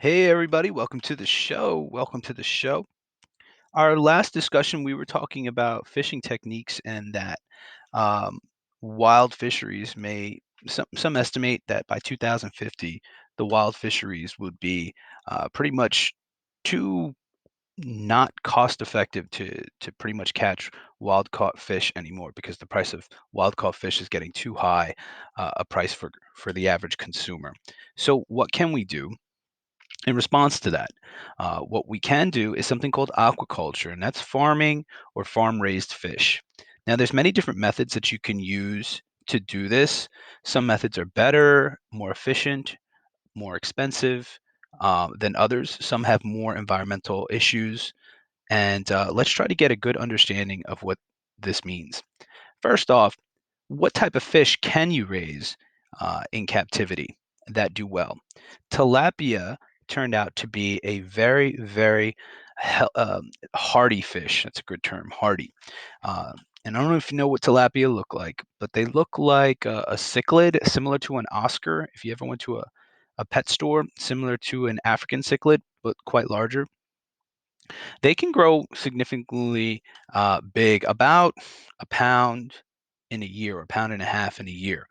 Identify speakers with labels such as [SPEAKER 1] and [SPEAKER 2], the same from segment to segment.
[SPEAKER 1] Hey, everybody, welcome to the show. Welcome to the show. Our last discussion, we were talking about fishing techniques and that um, wild fisheries some estimate that by 2050, the wild fisheries would be pretty much too not cost effective to pretty much catch wild caught fish anymore because the price of wild caught fish is getting too high a price for the average consumer. So, what can we do in response to that? What we can do is something called aquaculture, and that's farming or farm raised fish. Now, there's many different methods that you can use to do this. Some methods are better, more efficient, more expensive than others. Some have more environmental issues. And let's try to get a good understanding of what this means. First off, what type of fish can you raise in captivity that do well? Tilapia turned out to be a very, very hardy fish. That's a good term, hardy. Uh, and I don't know if you know what tilapia look like, but they look like a cichlid, similar to an Oscar. If you ever went to a pet store, similar to an African cichlid, but quite larger, they can grow significantly big, about a pound in a year, or a pound and a half in a year,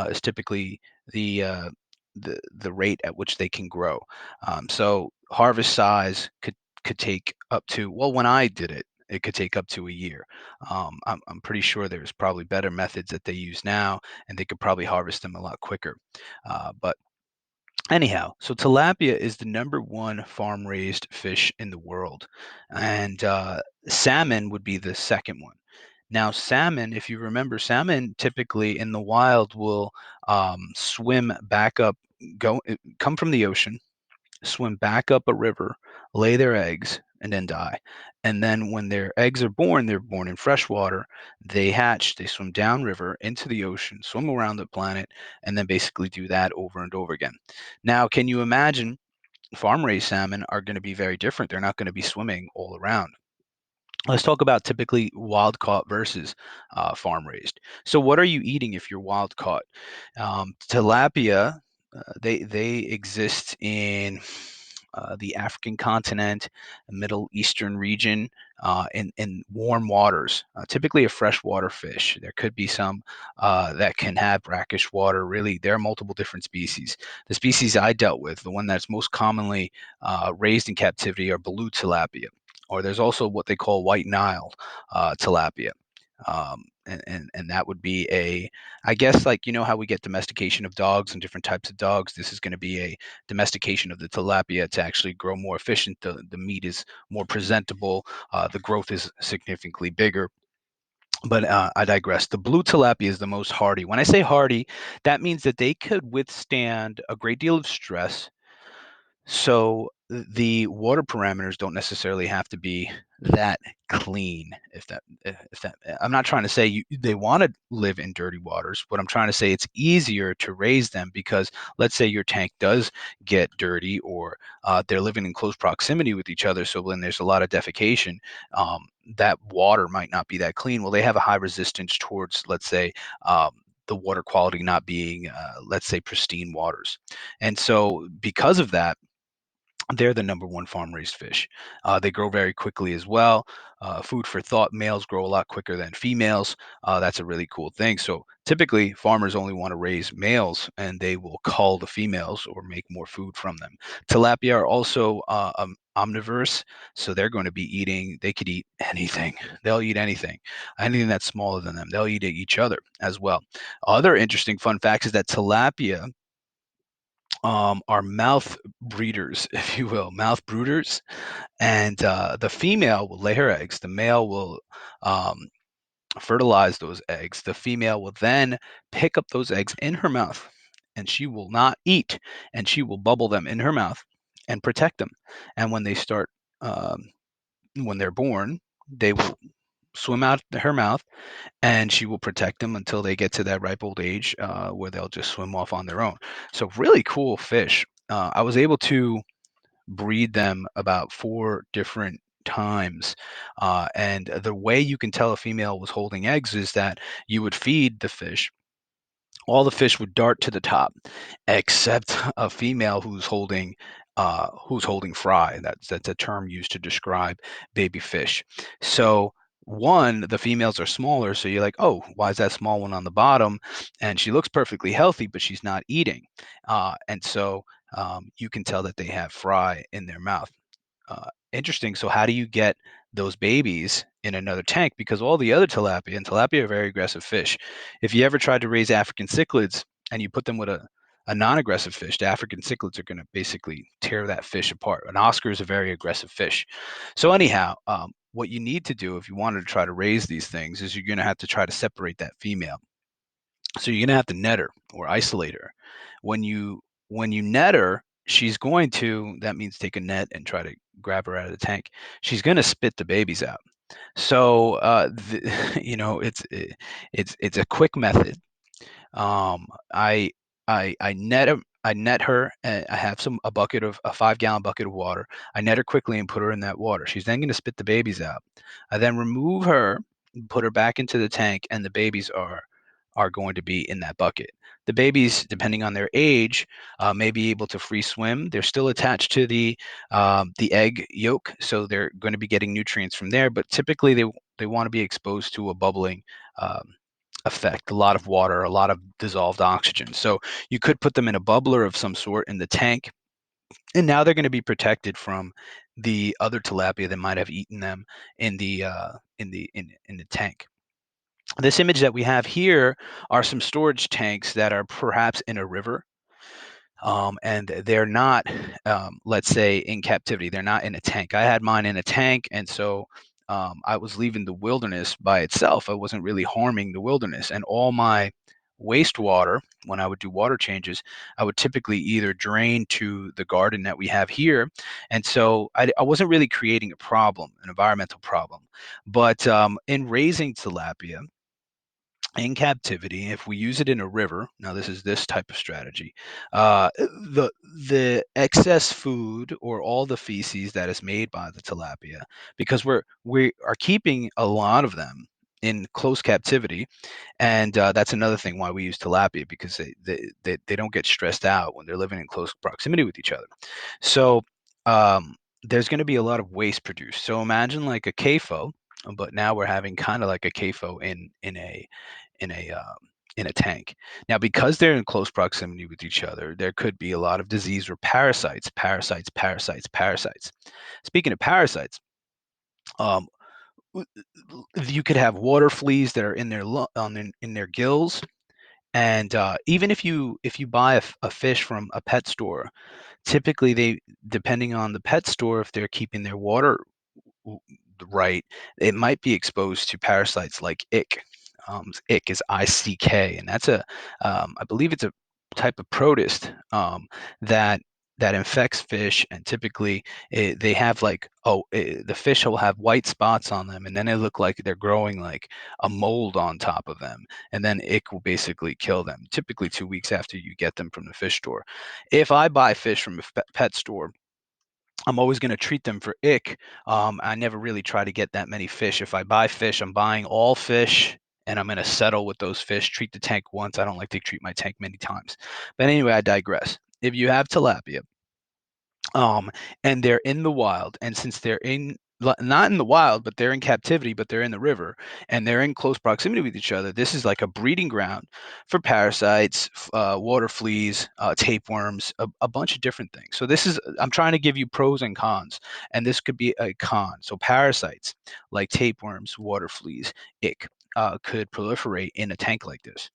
[SPEAKER 1] is typically the uh, the rate at which they can grow. So harvest size could take up to, well, when I did it, it could take up to a year. I'm pretty sure there's probably better methods that they use now, and they could probably harvest them a lot quicker. But anyhow, so tilapia is the number one farm raised fish in the world, and salmon would be the second one. Now, salmon, if you remember, salmon typically in the wild will swim back up, come from the ocean, swim back up a river, lay their eggs, and then die. And then when their eggs are born, they're born in fresh water. They hatch, they swim downriver into the ocean, swim around the planet, and then basically do that over and over again. Now, can you imagine farm raised salmon are going to be very different? They're not going to be swimming all around. Let's talk about typically wild caught versus farm raised. So, what are you eating if you're wild caught? Tilapia, they exist in the African continent, Middle Eastern region, in warm waters. Typically, a freshwater fish. There could be some that can have brackish water. Really, there are multiple different species. The species I dealt with, the one that's most commonly raised in captivity, are blue tilapia, or there's also what they call white Nile tilapia. And that would be I guess, like, how we get domestication of dogs and different types of dogs. This is going to be a domestication of the tilapia to actually grow more efficient. The meat is more presentable. The growth is significantly bigger. But I digress. The blue tilapia is the most hardy. When I say hardy, that means that they could withstand a great deal of stress, so the water parameters don't necessarily have to be that clean. If that, I'm not trying to say they want to live in dirty waters. What I'm trying to say, it's easier to raise them because, let's say your tank does get dirty, or they're living in close proximity with each other. So when there's a lot of defecation, um, that water might not be that clean. Well, they have a high resistance towards, let's say, the water quality not being, let's say, pristine waters. And so because of that, they're the number one farm raised fish. They grow very quickly as well. Food for thought, males grow a lot quicker than females. That's a really cool thing. So typically, farmers only want to raise males, and they will cull the females or make more food from them. Tilapia are also omnivorous, so they're going to be eating, they could eat anything. They'll eat anything that's smaller than them. They'll eat each other as well. Other interesting fun facts is that tilapia are mouth breeders, if you will, mouth brooders. And the female will lay her eggs. The male will um, fertilize those eggs. The female will then pick up those eggs in her mouth, and she will not eat, and she will bubble them in her mouth and protect them. And when they start, um, when they're born, they will swim out her mouth, and she will protect them until they get to that ripe old age where they'll just swim off on their own. So really cool fish. I was able to breed them about four different times. And the way you can tell a female was holding eggs is that you would feed the fish. All the fish would dart to the top, except a female who's holding who's holding fry. That's a term used to describe baby fish. So one, the females are smaller, so you're like, oh, why is that small one on the bottom? And she looks perfectly healthy, but she's not eating, and so you can tell that they have fry in their mouth. Interesting. So how do you get those babies in another tank? Because all the other tilapia, and tilapia are very aggressive fish. If you ever tried to raise African cichlids and you put them with a non-aggressive fish, the African cichlids are going to basically tear that fish apart. An Oscar is a very aggressive fish. So anyhow, what you need to do if you wanted to try to raise these things is you're going to have to try to separate that female. So you're gonna have to net her or isolate her. When you net her, she's going to, that means take a net and try to grab her out of the tank. She's gonna spit the babies out. So it's a quick method. I I net her. And I have a 5 gallon bucket of water. I net her quickly and put her in that water. She's then going to spit the babies out. I then remove her, put her back into the tank, and the babies are going to be in that bucket. The babies, depending on their age, may be able to free swim. They're still attached to the egg yolk, so they're going to be getting nutrients from there. But typically, they want to be exposed to a bubbling um, effect, a lot of water, a lot of dissolved oxygen. So you could put them in a bubbler of some sort in the tank, and now they're going to be protected from the other tilapia that might have eaten them in the tank. This image that we have here are some storage tanks that are perhaps in a river, and they're not, let's say, in captivity. They're not in a tank. I had mine in a tank, and so I was leaving the wilderness by itself. I wasn't really harming the wilderness, and all my wastewater, when I would do water changes, I would typically either drain to the garden that we have here, and so I wasn't really creating a problem, an environmental problem. But in raising tilapia in captivity, if we use it in a river, now this is this type of strategy, the the excess food or all the feces that is made by the tilapia, because we are keeping a lot of them in close captivity, and that's another thing why we use tilapia, because they don't get stressed out when they're living in close proximity with each other. So there's going to be a lot of waste produced. So imagine like a CAFO, but now we're having kind of like a CAFO in a in a tank. Now, because they're in close proximity with each other, there could be a lot of disease or parasites, parasites, parasites, parasites. Speaking of parasites, um, you could have water fleas that are in their in their gills, and even if you buy a fish from a pet store, typically they, depending on the pet store, if they're keeping their water w- right, it might be exposed to parasites like ick. Ick is ICK, and that's I believe it's a type of protist that infects fish, and typically they have like, the fish will have white spots on them, and then they look like they're growing like a mold on top of them, and then ick will basically kill them. Typically 2 weeks after you get them from the fish store. If I buy fish from a pet store, I'm always going to treat them for ick. I never really try to get that many fish. If I buy fish, I'm buying all fish, and I'm going to settle with those fish. Treat the tank once. I don't like to treat my tank many times. But anyway, I digress. If you have tilapia, um, and they're in the wild, and since they're not in the wild, but they're in captivity, but they're in the river, and they're in close proximity with each other, this is like a breeding ground for parasites, water fleas, tapeworms, a bunch of different things. So this is, I'm trying to give you pros and cons, and this could be a con. So parasites like tapeworms, water fleas, ick, could proliferate in a tank like this,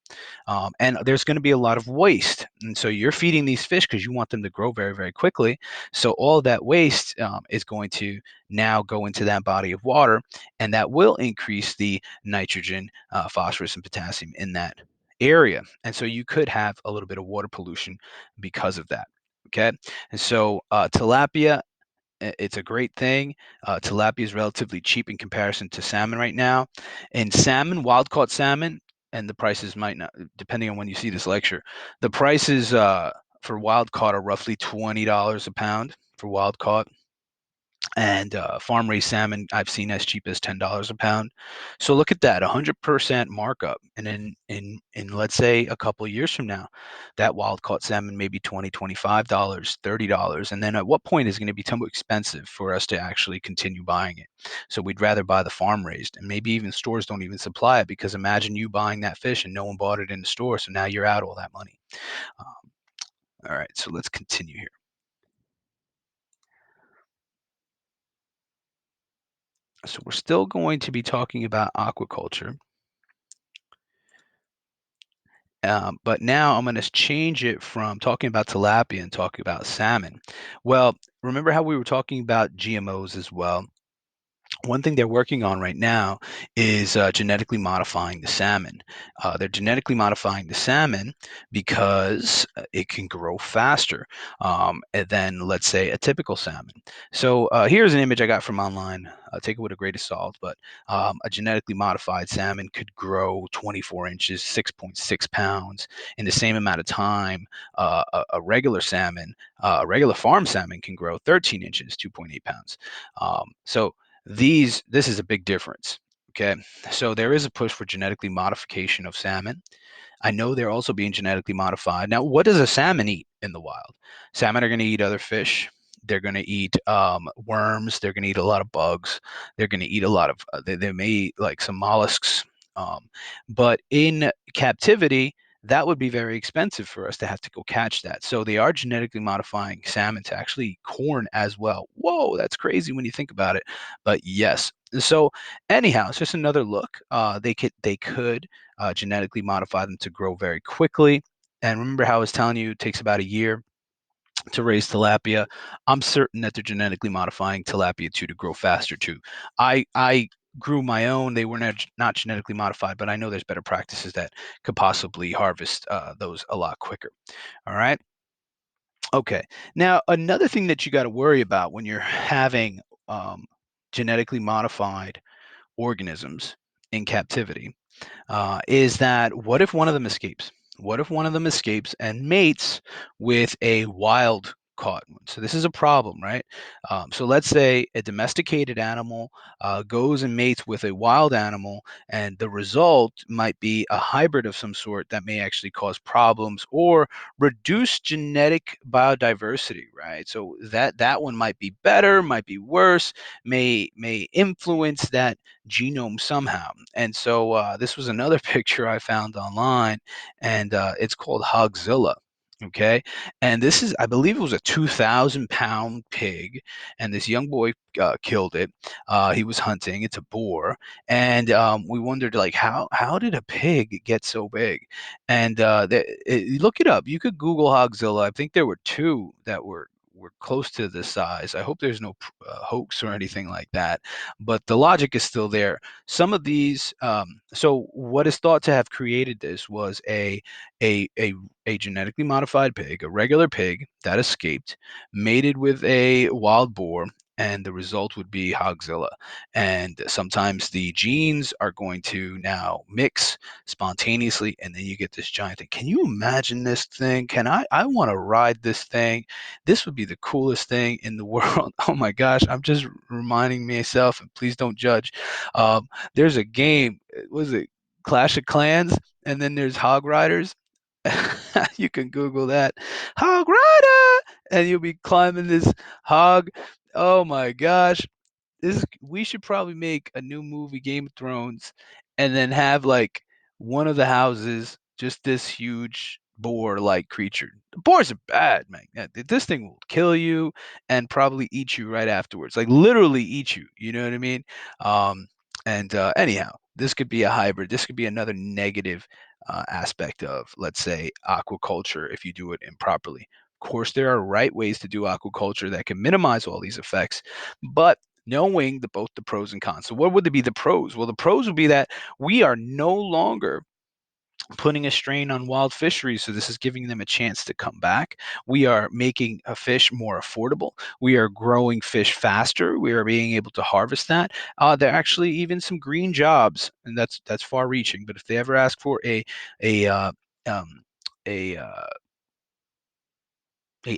[SPEAKER 1] and there's going to be a lot of waste. And so you're feeding these fish because you want them to grow very, very quickly. So all that waste is going to now go into that body of water, and that will increase the nitrogen, phosphorus, and potassium in that area. And so you could have a little bit of water pollution because of that. Okay. And so tilapia, it's a great thing. Tilapia is relatively cheap in comparison to salmon right now. And salmon, wild caught salmon, and the prices might not, depending on when you see this lecture, the prices for wild caught are roughly $20 a pound for wild caught. And farm raised salmon I've seen as cheap as $10 a pound. So look at that, 100% markup. And in let's say a couple of years from now, that wild caught salmon may be 20, $25, $30. And then at what point is it going to be too expensive for us to actually continue buying it? So we'd rather buy the farm raised, and maybe even stores don't even supply it, because imagine you buying that fish and no one bought it in the store. So now you're out all that money. Um, all right, so let's continue here. So we're still going to be talking about aquaculture. But now I'm going to change it from talking about tilapia and talking about salmon. Well, remember how we were talking about GMOs as well? One thing they're working on right now is genetically modifying the salmon. They're genetically modifying the salmon because it can grow faster than, let's say, a typical salmon. So here's an image I got from online. Take it with a grain of salt, but a genetically modified salmon could grow 24 inches, 6.6 pounds in the same amount of time. A regular salmon, a regular farm salmon, can grow 13 inches, 2.8 pounds. So this is a big difference. Okay, so there is a push for genetically modification of salmon. I know they're also being genetically modified. Now, what does a salmon eat in the wild? Salmon are going to eat other fish. They're going to eat worms. They're going to eat a lot of bugs. They're going to eat a lot of, they may eat like some mollusks. Um, but in captivity, that would be very expensive for us to have to go catch that. So they are genetically modifying salmon to actually eat corn as well. Whoa, that's crazy when you think about it. But yes. So anyhow, it's just another look. They could genetically modify them to grow very quickly. And remember how I was telling you it takes about a year to raise tilapia. I'm certain that they're genetically modifying tilapia too to grow faster too. I grew my own. They were not genetically modified, but I know there's better practices that could possibly harvest those a lot quicker. All right. Okay. Now another thing that you got to worry about when you're having um, genetically modified organisms in captivity is that, what if one of them escapes? What if one of them escapes and mates with a wild caught one? So this is a problem, right? So let's say a domesticated animal goes and mates with a wild animal, and the result might be a hybrid of some sort that may actually cause problems or reduce genetic biodiversity, right? So that one might be better, might be worse, may influence that genome somehow. And so this was another picture I found online, and it's called Hogzilla. Okay, and this is, I believe, it was a 2,000-pound pig, and this young boy killed it. He was hunting. It's a boar, and we wondered, like, how did a pig get so big? And look it up. You could Google Hogzilla. I think there were two that were close to this size. I hope there's no hoax or anything like that, but the logic is still there. Some of these, so what is thought to have created this was a a a genetically modified pig, a regular pig that escaped, mated with a wild boar, and the result would be Hogzilla. And sometimes the genes are going to now mix spontaneously, and then you get this giant thing. Can you imagine this thing? I want to ride this thing. This would be the coolest thing in the world. Oh my gosh, I'm just reminding myself, and please don't judge. There's a game, was it Clash of Clans? And then there's Hog Riders. You can Google that. Hog Rider! And you'll be climbing this hog. Oh my gosh. We should probably make a new movie, Game of Thrones, and then have like one of the houses just this huge boar-like creature. Boars are bad, man. Yeah, this thing will kill you and probably eat you right afterwards. Like literally eat you. You know what I mean? And anyhow, this could be a hybrid. This could be another negative aspect of, let's say, aquaculture if you do it improperly. Of course, there are right ways to do aquaculture that can minimize all these effects, but knowing both the pros and cons. So what would be the pros? Well, the pros would be that we are no longer putting a strain on wild fisheries, so this is giving them a chance to come back. We are making a fish more affordable. We are growing fish faster. We are being able to harvest that. There are actually even some green jobs, and that's far reaching, but if they ever ask for a um, a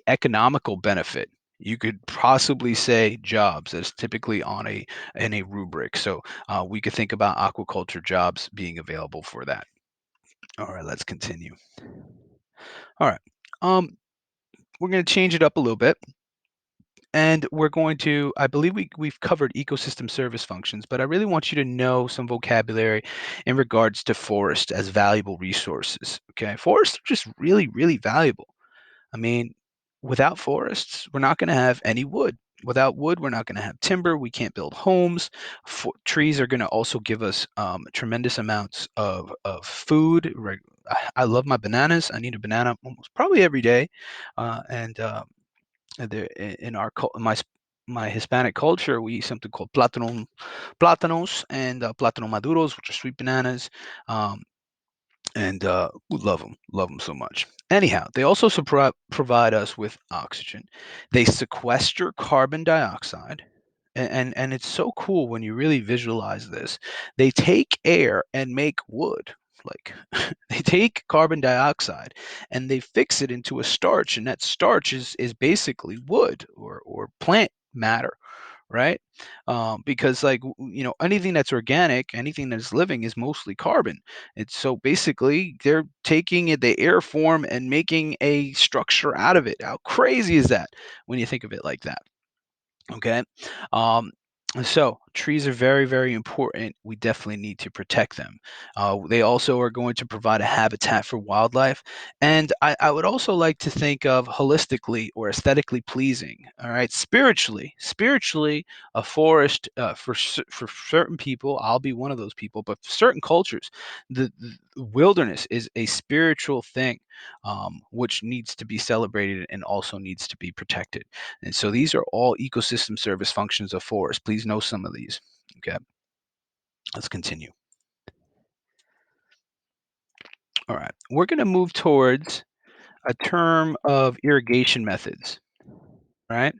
[SPEAKER 1] economical benefit You could possibly say jobs as typically on a in a rubric. So we could think about aquaculture jobs being available for that. All right, let's continue. All right. Um, we're going to change it up a little bit. And we're going to, I believe we've covered ecosystem service functions, but I really want you to know some vocabulary in regards to forests as valuable resources. Okay. Forests are just really, really valuable. I mean, without forests, we're not going to have any wood. Without wood, we're not going to have timber. We can't build homes. Trees are going to also give us tremendous amounts of food. I love my bananas. I need a banana almost probably every day, and there in our my Hispanic culture, we eat something called plátanos and plátano maduros, which are sweet bananas. Um, and we love them so much. Anyhow, they also provide us with oxygen. They sequester carbon dioxide, and it's so cool when you really visualize this. They take air and make wood. Like they take carbon dioxide and they fix it into a starch, and that starch is basically wood or plant matter, right? Because like anything that's organic, anything that's living is mostly carbon. It's so basically they're taking it, the air form and making a structure out of it. How crazy is that when you think of it like that? Okay. Um, so trees are very, very important. We definitely need to protect them. They also are going to provide a habitat for wildlife. And I would also like to think of holistically or aesthetically pleasing. All right. Spiritually, a forest for certain people, I'll be one of those people, but for certain cultures, the wilderness is a spiritual thing, which needs to be celebrated and also needs to be protected. And so these are all ecosystem service functions of forest. Please know some of these. Okay, let's continue. All right, we're going to move towards a term of irrigation methods. All right,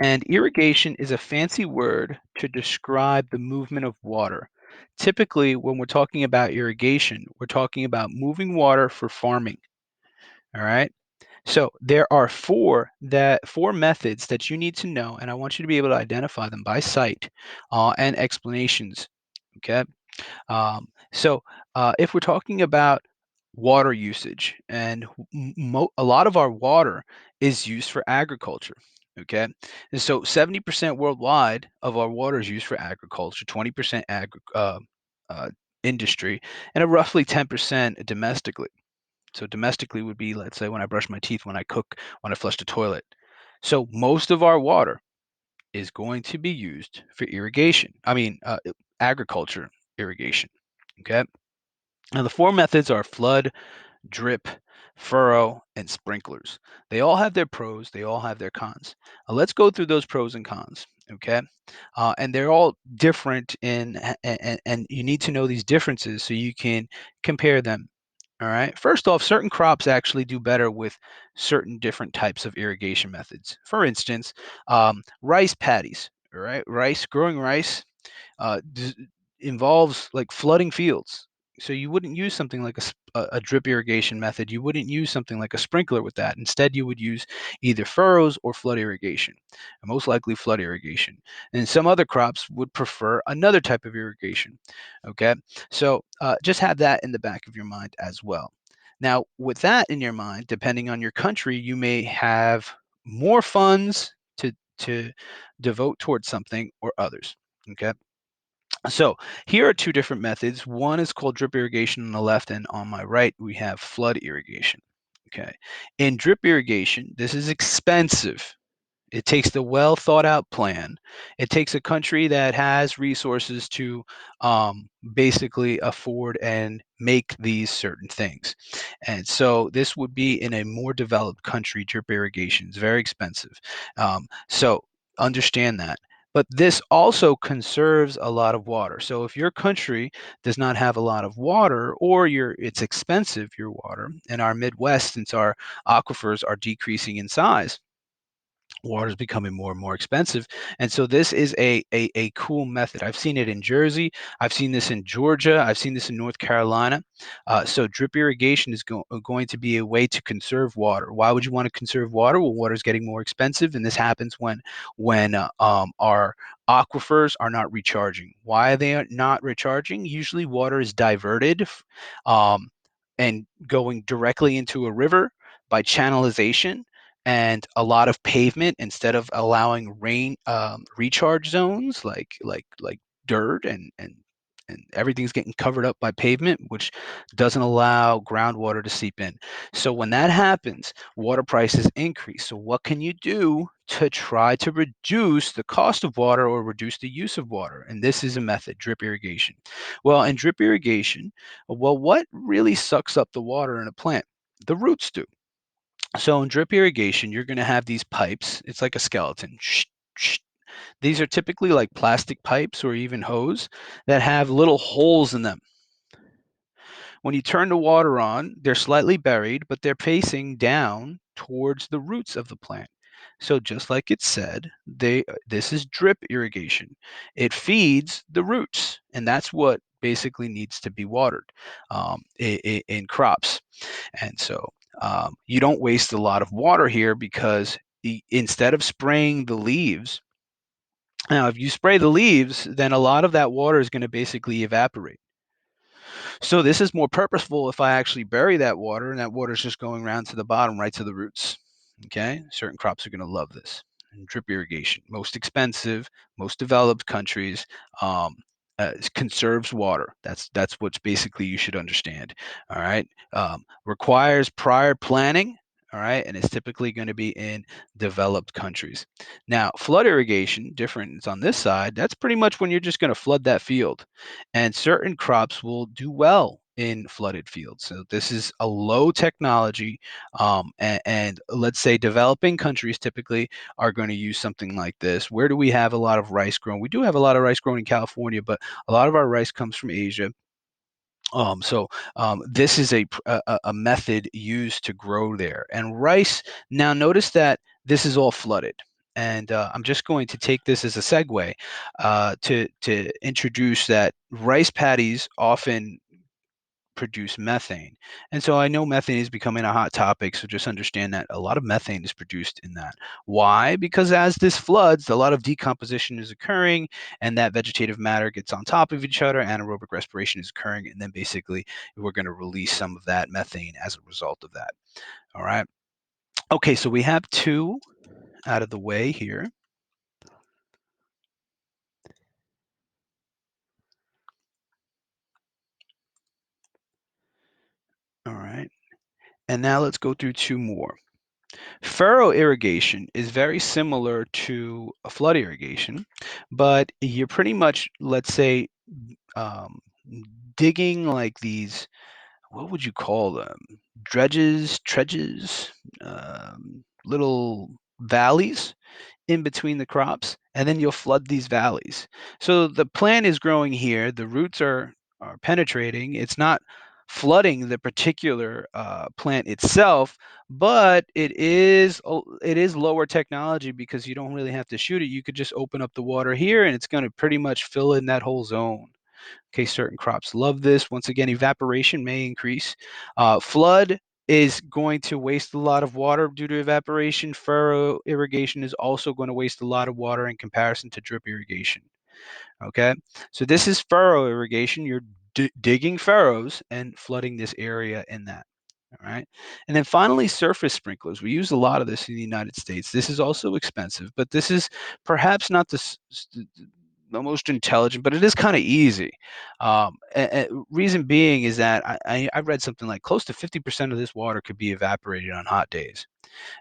[SPEAKER 1] and irrigation is a fancy word to describe the movement of water. Typically, when we're talking about irrigation, we're talking about moving water for farming. All right. So there are four methods that you need to know, and I want you to be able to identify them by sight and explanations. Okay. If we're talking about water usage, and a lot of our water is used for agriculture. Okay. And so 70% worldwide of our water is used for agriculture, 20% uh, industry, and a roughly 10% domestically. So domestically would be, let's say, when I brush my teeth, when I cook, when I flush the toilet. So most of our water is going to be used for irrigation. Agriculture irrigation. Okay. Now the four methods are flood, drip, furrow, and sprinklers. They all have their pros, they all have their cons. Let's go through those pros and cons. Okay. And they're all different and you need to know these differences so you can compare them. All right. First off, certain crops actually do better with certain different types of irrigation methods. For instance, rice paddies. All right. Growing rice uh, d- involves like flooding fields. So you wouldn't use something like a drip irrigation method. You wouldn't use something like a sprinkler with that. Instead, you would use either furrows or flood irrigation, and most likely flood irrigation. And some other crops would prefer another type of irrigation. Okay, so just have that in the back of your mind as well. Now, with that in your mind, depending on your country, you may have more funds to devote towards something or others. Okay. So here are two different methods. One is called drip irrigation on the left, and on my right, we have flood irrigation. Okay. In drip irrigation, this is expensive. It takes the well thought out plan. It takes a country that has resources to basically afford and make these certain things. And so this would be in a more developed country, drip irrigation is very expensive. So understand that. But this also conserves a lot of water. So if your country does not have a lot of water, or it's expensive, your water, in our Midwest, since our aquifers are decreasing in size, Water is becoming more and more expensive, and so this is a cool method. I've seen it in Jersey, I've seen this in Georgia, I've seen this in North Carolina. So drip irrigation is going to be a way to conserve water. Why would you want to conserve water? Well, water is getting more expensive, and this happens when our aquifers are not recharging. Why are they not recharging? Usually, water is diverted um, and going directly into a river by channelization and a lot of pavement instead of allowing rain recharge zones like dirt and everything's getting covered up by pavement, which doesn't allow groundwater to seep in. So when that happens, water prices increase. So what can you do to try to reduce the cost of water or reduce the use of water? And this is a method, drip irrigation. Well, in drip irrigation, well, what really sucks up the water in a plant? The roots do. So in drip irrigation, you're going to have these pipes. It's like a skeleton. These are typically like plastic pipes or even hose that have little holes in them. When you turn the water on, they're slightly buried, but they're facing down towards the roots of the plant. So just like it said, this is drip irrigation. It feeds the roots, and that's what basically needs to be watered in crops. And so you don't waste a lot of water here because instead of spraying the leaves, now if you spray the leaves, then a lot of that water is going to basically evaporate. So this is more purposeful if I actually bury that water and that water is just going around to the bottom, right to the roots. Okay, certain crops are going to love this. And drip irrigation, most expensive, most developed countries, conserves water. That's what's basically you should understand. All right, requires prior planning. All right, and it's typically going to be in developed countries. Now, flood irrigation, different. It's on this side. That's pretty much when you're just going to flood that field, and certain crops will do well in flooded fields. So this is a low technology, and let's say developing countries typically are going to use something like this. Where do we have a lot of rice grown? We do have a lot of rice grown in California, but a lot of our rice comes from Asia. This is a method used to grow there. And rice, now notice that this is all flooded. And I'm just going to take this as a segue to introduce that rice paddies often produce methane. And so I know methane is becoming a hot topic, so just understand that a lot of methane is produced in that. Why? Because as this floods, a lot of decomposition is occurring, and that vegetative matter gets on top of each other, anaerobic respiration is occurring, and then basically we're going to release some of that methane as a result of that. All right. Okay, so we have two out of the way here. All right. And now let's go through two more. Furrow irrigation is very similar to a flood irrigation, but you're pretty much, let's say, um, digging like these, what would you call them? Treaches, little valleys in between the crops, and then you'll flood these valleys. So the plant is growing here, the roots are penetrating. It's not flooding the particular plant itself, but it is lower technology because you don't really have to shoot it. You could just open up the water here, and it's going to pretty much fill in that whole zone. Okay, certain crops love this. Once again, evaporation may increase. Flood is going to waste a lot of water due to evaporation. Furrow irrigation is also going to waste a lot of water in comparison to drip irrigation. Okay, so this is furrow irrigation. You're digging furrows and flooding this area in that. All right. And then finally, surface sprinklers. We use a lot of this in the United States. This is also expensive, but this is perhaps not the most intelligent, but it is kind of easy. Reason being is that I read something like close to 50% of this water could be evaporated on hot days.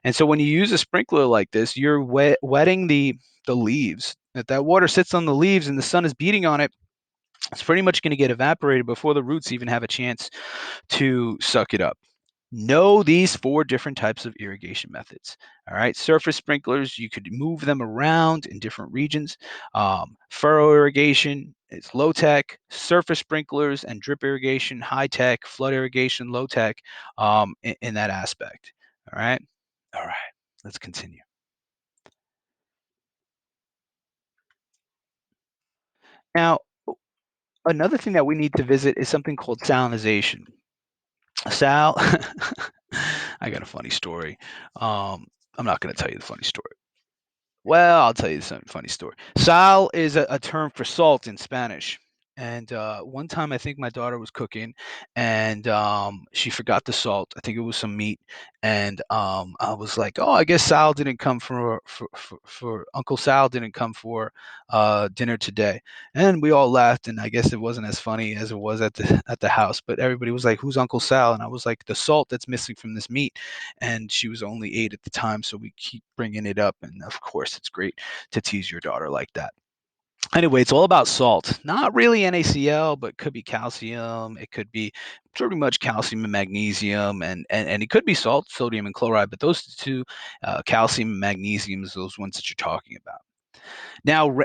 [SPEAKER 1] And so when you use a sprinkler like this, you're wetting the leaves. If that water sits on the leaves and the sun is beating on it, it's pretty much going to get evaporated before the roots even have a chance to suck it up. Know these four different types of irrigation methods. All right, surface sprinklers, you could move them around in different regions. Furrow irrigation is low tech, surface sprinklers and drip irrigation, high tech, flood irrigation, low tech in that aspect. All right, all right, let's continue. Now, another thing that we need to visit is something called salinization. Sal I got a funny story. I'm not gonna tell you the funny story. Well, I'll tell you some funny story. Sal is a term for salt in Spanish. And one time, I think my daughter was cooking, and she forgot the salt. I think it was some meat, and I was like, "Oh, I guess Sal didn't come for Uncle Sal didn't come for dinner today." And we all laughed, and I guess it wasn't as funny as it was at the house. But everybody was like, "Who's Uncle Sal?" And I was like, "The salt that's missing from this meat." And she was only 8 at the time, so we keep bringing it up, and of course, it's great to tease your daughter like that. Anyway, it's all about salt. Not really NaCl, but could be calcium. It could be pretty much calcium and magnesium, and it could be salt, sodium and chloride. But those two, calcium and magnesium, is those ones that you're talking about. Now,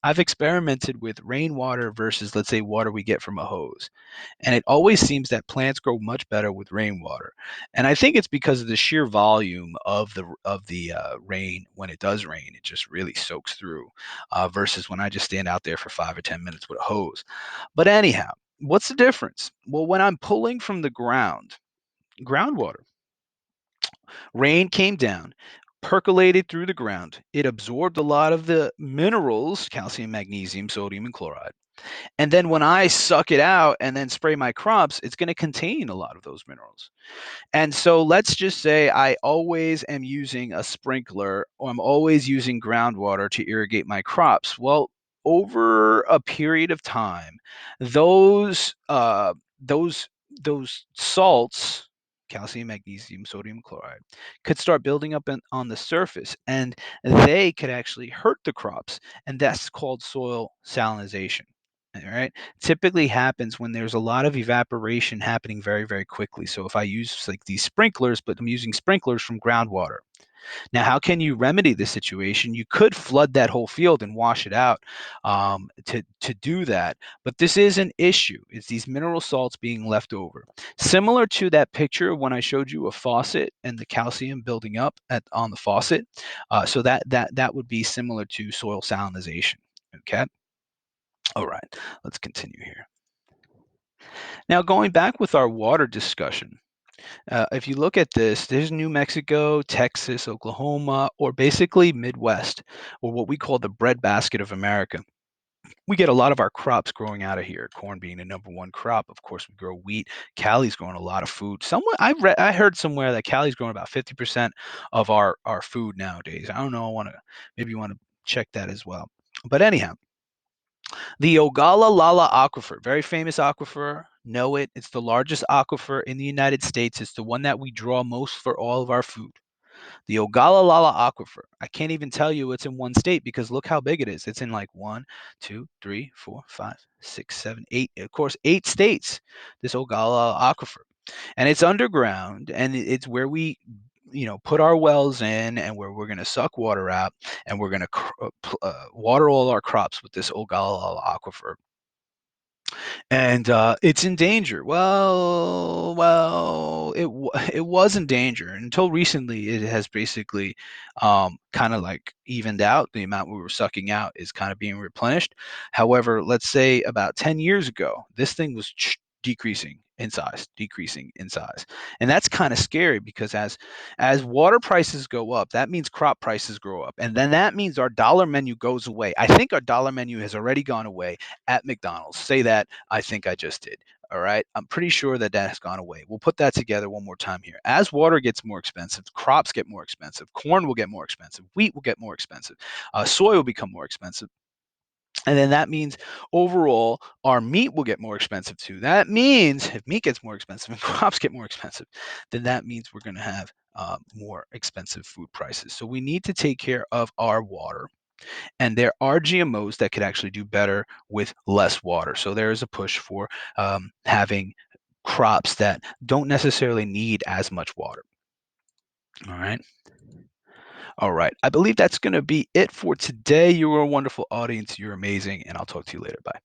[SPEAKER 1] I've experimented with rainwater versus, let's say, water we get from a hose. And it always seems that plants grow much better with rainwater. And I think it's because of the sheer volume of the rain. When it does rain, it just really soaks through, versus when I just stand out there for 5 or 10 minutes with a hose. But anyhow, what's the difference? Well, when I'm pulling from the groundwater, rain came down, percolated through the ground. It absorbed a lot of the minerals, calcium, magnesium, sodium, and chloride. And then when I suck it out and then spray my crops, it's going to contain a lot of those minerals. And so let's just say I always am using a sprinkler, or I'm always using groundwater to irrigate my crops. Well, over a period of time, those uh, those those salts, calcium, magnesium, sodium chloride, could start building up on the surface, and they could actually hurt the crops, and that's called soil salinization. All right, typically happens when there's a lot of evaporation happening very, very quickly. So if I use like these sprinklers, but I'm using sprinklers from groundwater. Now, how can you remedy this situation? You could flood that whole field and wash it out, to do that. But this is an issue. It's these mineral salts being left over. Similar to that picture when I showed you a faucet and the calcium building up on the faucet. So that would be similar to soil salinization. Okay. All right. Let's continue here. Now, going back with our water discussion, if you look at this, there's New Mexico, Texas, Oklahoma, or basically Midwest, or what we call the breadbasket of America. We get a lot of our crops growing out of here. Corn being the number one crop. Of course, we grow wheat. Cali's growing a lot of food. Somewhere I heard somewhere that Cali's growing about 50% of our food nowadays. I don't know. I want to maybe you want to check that as well. But anyhow, the Ogallala Aquifer, very famous aquifer. Know it. It's the largest aquifer in the United States. It's the one that we draw most for all of our food. The Ogallala Aquifer. I can't even tell you it's in one state because look how big it is. It's in like one, two, three, four, five, six, seven, eight. Of course, 8 states. This Ogallala Aquifer, and it's underground, and it's where we put our wells in, and where we're going to suck water out, and we're going to water all our crops with this Ogallala Aquifer, and it's in danger. Well, it was in danger until recently. It has basically kind of like evened out. The amount we were sucking out is kind of being replenished. However, let's say about 10 years ago, this thing was decreasing in size, and that's kind of scary because as water prices go up, that means crop prices grow up, and then that means our dollar menu goes away. I think our dollar menu has already gone away at McDonald's. Say that. I think I just did. All right. I'm pretty sure that that has gone away. We'll put that together one more time here. As water gets more expensive, crops get more expensive, corn will get more expensive, wheat will get more expensive, soy will become more expensive. And then that means overall our meat will get more expensive too. That means if meat gets more expensive and crops get more expensive, then that means we're going to have more expensive food prices. So we need to take care of our water, and there are GMOs that could actually do better with less water. So there is a push for having crops that don't necessarily need as much water. All right. All right. I believe that's going to be it for today. You were a wonderful audience. You're amazing. And I'll talk to you later. Bye.